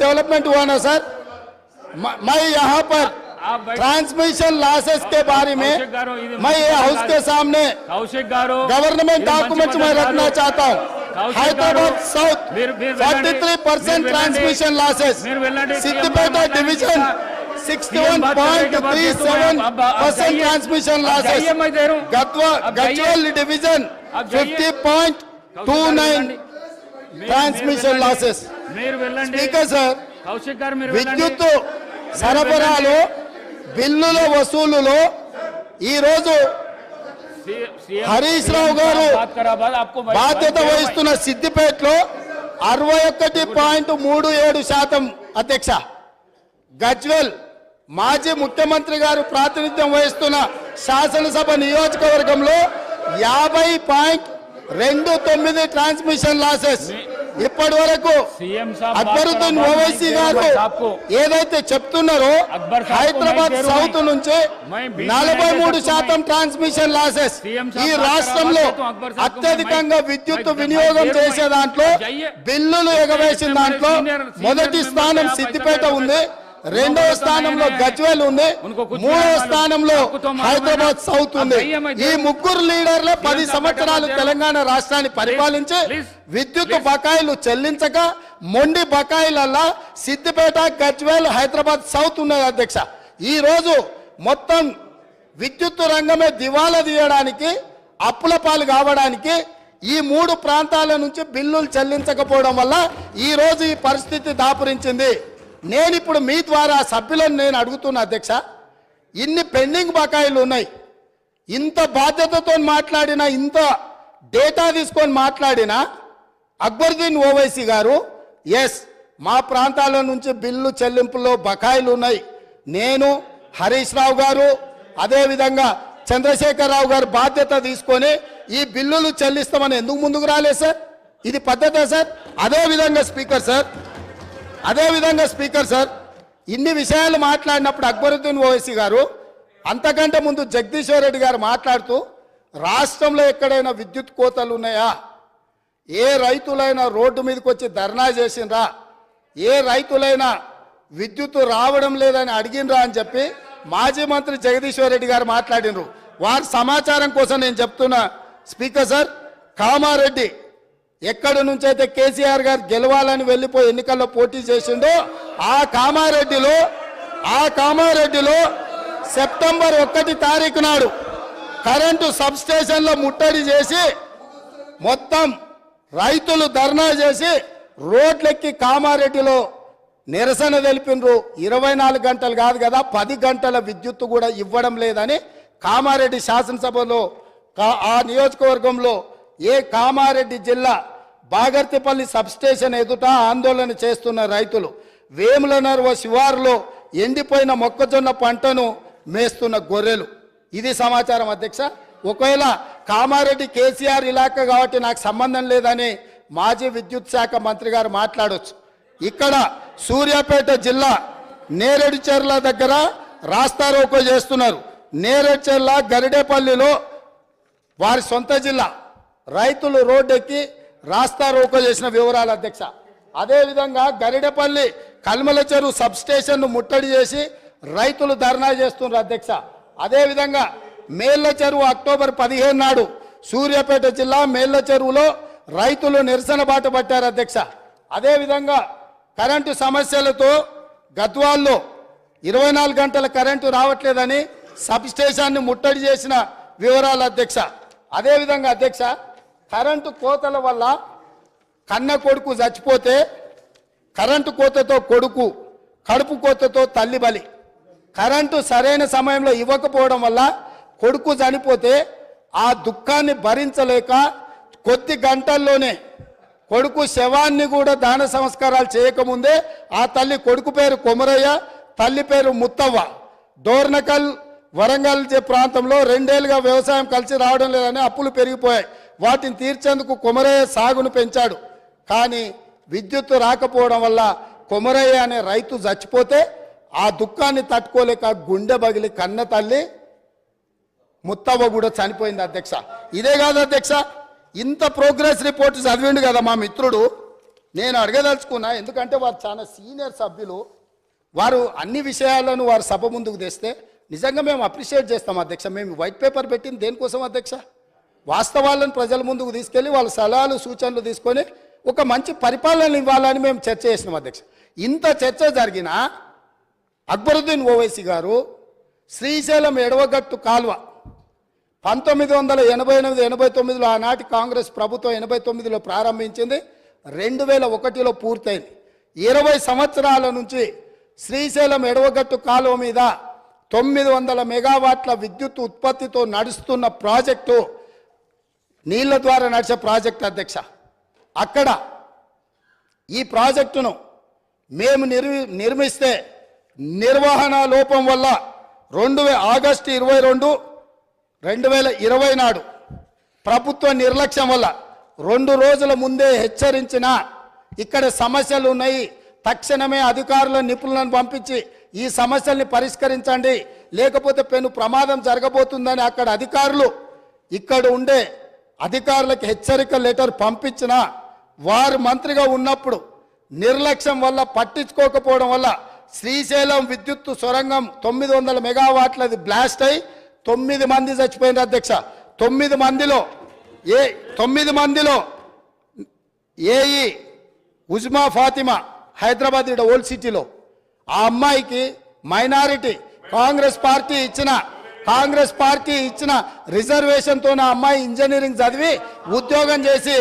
Development हुआ ना sir. मैं यहाँ पर ट्रांसमिशन लॉसेस के बारे में मैं ये हाउस के सामने गवर्नमेंट डॉक्यूमेंट्स में रखना चाहता हूँ। Hyderabad south 43% transmission losses, Siddipet division 61.37% transmission losses, Gajwel division 50.29 transmission losses. Speaker sir, విద్యుత్ సరఫరాలో బిల్లుల వసూలులో ఈ రోజు హరీష్ రావు గారు బాధ్యత వహిస్తున్న సిద్దిపేటలో 61.37% అధ్యక్ష, గజ్వెల్ మాజీ ముఖ్యమంత్రి గారు ప్రాతినిధ్యం వహిస్తున్న శాసనసభ నియోజకవర్గంలో 50.29 ట్రాన్స్మిషన్ లాసెస్। ఇప్పటి వరకు అక్బరుద్దీన్ ఓవైసీ గారు ఏదైతే చెప్తున్నారో హైదరాబాద్ సౌత్ నుంచి 43% ట్రాన్స్మిషన్ లాసెస్। ఈ రాష్ట్రంలో అత్యధికంగా విద్యుత్ వినియోగం చేసే దాంట్లో, బిల్లులు ఎగవేసిన దాంట్లో మొదటి స్థానం సిద్దిపేట ఉంది, రెండవ స్థానంలో గజ్వేల్ ఉంది, మూడవ స్థానంలో హైదరాబాద్ సౌత్ ఉంది। ఈ ముగ్గురు లీడర్లే 10 సంవత్సరాలు తెలంగాణ రాష్ట్రాన్ని పరిపాలించి విద్యుత్ బకాయిలు చెల్లించక మొండి బకాయిలల్లా సిద్దిపేట, గజ్వేల్, హైదరాబాద్ సౌత్ ఉన్నది అధ్యక్ష। ఈ రోజు మొత్తం విద్యుత్ రంగమే దివాలా తీయడానికి, అప్పుల పాలు కావడానికి ఈ 3 ప్రాంతాల నుంచి బిల్లులు చెల్లించకపోవడం వల్ల ఈ రోజు ఈ పరిస్థితి దాపురించింది। నేను ఇప్పుడు మీ ద్వారా సభ్యులను నేను అడుగుతున్నా అధ్యక్ష, ఇన్ని పెండింగ్ బకాయిలు ఉన్నాయి, ఇంత బాధ్యతతో మాట్లాడినా, ఇంత డేటా తీసుకొని మాట్లాడినా అక్బరుద్దీన్ ఓవైసీ గారు ఎస్ మా ప్రాంతాల నుంచి బిల్లు చెల్లింపులో బకాయిలు ఉన్నాయి, నేను హరీష్ రావు గారు అదేవిధంగా చంద్రశేఖరరావు గారు బాధ్యత తీసుకొని ఈ బిల్లులు చెల్లిస్తామని ఎందుకు ముందుకు రాలేదు సార్? ఇది పద్ధతే సార్? అదేవిధంగా స్పీకర్ సార్, ఇన్ని విషయాలు మాట్లాడినప్పుడు అక్బరుద్దీన్ ఓవైసీ గారు అంతకంటే ముందు జగదీశ్వర్ రెడ్డి గారు మాట్లాడుతూ రాష్ట్రంలో ఎక్కడైనా విద్యుత్ కోతలు ఉన్నాయా, ఏ రైతులైనా రోడ్డు మీదకి వచ్చి ధర్నా చేసిండ్రా, ఏ రైతులైనా విద్యుత్ రావడం లేదని అడిగినరా అని చెప్పి మాజీ మంత్రి జగదీశ్వర్ రెడ్డి గారు మాట్లాడినరు। వారి సమాచారం కోసం నేను చెప్తున్నా స్పీకర్ సార్, కామారెడ్డి ఎక్కడి నుంచి అయితే కేసీఆర్ గారు గెలవాలని వెళ్ళిపోయి ఎన్నికల్లో పోటీ చేసిండో ఆ కామారెడ్డిలో సెప్టెంబర్ 1 తారీఖు నాడు కరెంటు సబ్ స్టేషన్లో ముట్టడి చేసి మొత్తం రైతులు ధర్నా చేసి రోడ్లెక్కి కామారెడ్డిలో నిరసన తెలిపినరు। 24 గంటలు కాదు కదా, 10 గంటల విద్యుత్తు కూడా ఇవ్వడం లేదని కామారెడ్డి శాసనసభలో ఆ నియోజకవర్గంలో కామారెడ్డి జిల్లా బాగర్తిపల్లి సబ్ స్టేషన్ ఎదుట ఆందోళన చేస్తున్న రైతులు వేములనర్వ శివారులో ఎండిపోయిన మొక్కజొన్న పంటను మేస్తున్న గొర్రెలు, ఇది సమాచారం అధ్యక్ష। ఒకవేళ కామారెడ్డి కేసీఆర్ ఇలాకా కాబట్టి నాకు సంబంధం లేదని మాజీ విద్యుత్ శాఖ మంత్రి గారు మాట్లాడొచ్చు। ఇక్కడ సూర్యాపేట జిల్లా నేరేడుచెర్ల దగ్గర రాస్తారోకో చేస్తున్నారు। నేరేడుచెర్ల గరిడేపల్లిలో వారి సొంత జిల్లా రైతులు రోడ్డెక్కి రాస్తారోకో చేసిన వివరాలు అధ్యక్ష। అదేవిధంగా గరిడేపల్లి కల్మల చెరువు సబ్ స్టేషన్ను ముట్టడి చేసి రైతులు ధర్నా చేస్తున్నారు అధ్యక్ష। అదేవిధంగా మేళ్ల చెరువు అక్టోబర్ 15 నాడు సూర్యాపేట జిల్లా మేళ్ల చెరువులో రైతులు నిరసన బాట పట్టారు అధ్యక్ష। అదేవిధంగా కరెంటు సమస్యలతో గద్వాల్లో 24 గంటల కరెంటు రావట్లేదని సబ్ స్టేషన్ని ముట్టడి చేసిన వివరాలు అధ్యక్ష। అదేవిధంగా అధ్యక్ష, కరెంటు కోతల వల్ల కన్న కొడుకు చచ్చిపోతే కరెంటు కోతతో కొడుకు, కడుపు కోతతో తల్లి బలి, కరెంటు సరైన సమయంలో ఇవ్వకపోవడం వల్ల కొడుకు చనిపోతే ఆ దుఃఖాన్ని భరించలేక కొద్ది గంటల్లోనే కొడుకు శవాన్ని కూడా దాన సంస్కారాలు చేయకముందే ఆ తల్లి, కొడుకు పేరు కొమరయ్య, తల్లి పేరు ముత్తవ్వ, డోర్నకల్ వరంగల్ ప్రాంతంలో 2 ఏళ్లుగా వ్యవసాయం కలిసి రావడం లేదని అప్పులు పెరిగిపోయాయి। వాటిని తీర్చేందుకు కొమరయ్య సాగును పెంచాడు, కానీ విద్యుత్ రాకపోవడం వల్ల కొమరయ్య అనే రైతు చచ్చిపోతే ఆ దుఃఖాన్ని తట్టుకోలేక గుండె బగిలి కన్న తల్లి ముత్తవ్వ కూడా చనిపోయింది అధ్యక్ష। ఇదే కాదు అధ్యక్ష, ఇంత ప్రోగ్రెస్ రిపోర్ట్ చదివిండు కదా మా మిత్రుడు, నేను అడగదలుచుకున్నా, ఎందుకంటే వారు చాలా సీనియర్ సభ్యులు, వారు అన్ని విషయాలను వారు సభ ముందుకు తెస్తే నిజంగా మేము అప్రిషియేట్ చేస్తాం అధ్యక్ష. మేము వైట్ పేపర్ పెట్టింది దేనికోసం అధ్యక్ష? వాస్తవాలను ప్రజల ముందుకు తీసుకెళ్లి వాళ్ళ సలహాలు సూచనలు తీసుకొని ఒక మంచి పరిపాలన ఇవ్వాలని మేము చర్చ చేసినాం అధ్యక్ష. ఇంత చర్చ జరిగినా అక్బరుద్దీన్ ఓవైసీ గారు శ్రీశైలం ఎడవగట్టు కాల్వ 1988-89లో ఆనాటి కాంగ్రెస్ ప్రభుత్వం 89లో ప్రారంభించింది, 2001లో పూర్తయింది. 20 సంవత్సరాల నుంచి శ్రీశైలం ఎడవగట్టు కాలువ మీద 900 మెగావాట్ల విద్యుత్ ఉత్పత్తితో నడుస్తున్న ప్రాజెక్టు నీళ్ల ద్వారా నడిచే ప్రాజెక్టు అధ్యక్ష. అక్కడ ఈ ప్రాజెక్టును మేము నిర్మిస్తే నిర్వహణ లోపం వల్ల ఆగస్టు 22, 2020 నాడు ప్రభుత్వ నిర్లక్ష్యం వల్ల 2 రోజుల ముందే హెచ్చరించిన ఇక్కడ సమస్యలు ఉన్నాయి, తక్షణమే అధికారుల నిపుణులను పంపించి ఈ సమస్యల్ని పరిష్కరించండి, లేకపోతే పెను ప్రమాదం జరగబోతుందని అక్కడ అధికారులు ఇక్కడ ఉండే అధికారులకు హెచ్చరిక లెటర్ పంపించిన వారు మంత్రిగా ఉన్నప్పుడు నిర్లక్ష్యం వల్ల పట్టించుకోకపోవడం వల్ల శ్రీశైలం విద్యుత్ సొరంగం 900 మెగావాట్లది బ్లాస్ట్ అయి 9 మంది చచ్చిపోయినారు అధ్యక్ష. 9 మందిలో ఏఈ ఉజ్మా ఫాతిమా హైదరాబాద్ ఓల్డ్ సిటీలో ఆ అమ్మాయికి మైనారిటీ కాంగ్రెస్ పార్టీ ఇచ్చిన రిజర్వేషన్తో ఆ అమ్మాయి ఇంజనీరింగ్ చదివి ఉద్యోగం చేసి